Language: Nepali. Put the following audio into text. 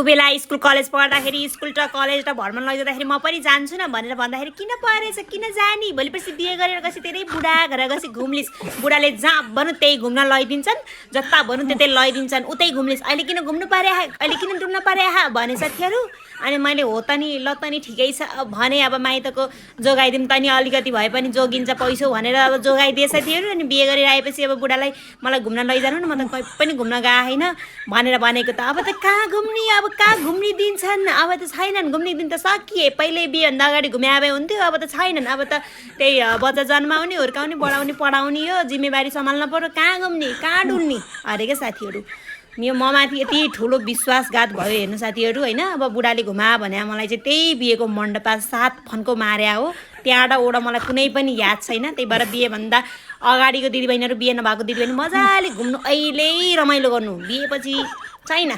बेला स्कुल कलेज पढ्दाखेरि स्कुल र कलेज र भ्रमण लैजाँदाखेरि म पनि जान्छु न भनेर भन्दाखेरि किन परेछ किन जाने भोलिपर्सि बिहे गरेर गएपछि धेरै बुढा घर गएपछि घुम्लिस् बुढाले जहाँ भन्नु त्यही घुम्न लैदिन्छन् जता भन्नु त्यतै लैदिन्छन् उतै घुम्लिस् अहिले किन घुम्नु पारे अहिले किन डुल्न पारे भने साथीहरू अनि मैले हो त नि ल त नि ठिकै छ भने अब माइतको जोगाइदिउँ त नि अलिकति भए पनि जोगिन्छ पैसो भनेर अब जोगाइदिए साथीहरू अनि बिहे गरेर आएपछि अब बुढालाई मलाई घुम्न लैजानु न म त कहीँ पनि घुम्न गएको होइन भनेर भनेको त अब त कहाँ घुम्ने अब कहाँ घुम्ने दिन्छन् अब त छैनन् घुम्ने दिन त सकिए पहिल्यै बिहेभन्दा अगाडि घुमे आए हुन्थ्यो अब त छैनन् अब त त्यही बच्चा जन्माउने हुर्काउने बढाउने पढाउने हो जिम्मेवारी सम्हाल्न पर्यो कहाँ घुम्ने कहाँ डुल्ने अरे क्या साथीहरू यो ममाथि यति ठुलो विश्वासघात भयो हेर्नु साथीहरू होइन अब बुढाले घुमा भने मलाई चाहिँ त्यही बिहेको मण्डपा 7 फन्को मार्या हो त्यहाँबाट ओडा मलाई कुनै पनि याद छैन त्यही भएर बिहेभन्दा अगाडिको दिदीबहिनीहरू बिहे नभएको दिदीबहिनी मजाले घुम्नु अहिले रमाइलो गर्नु बिहेपछि छैन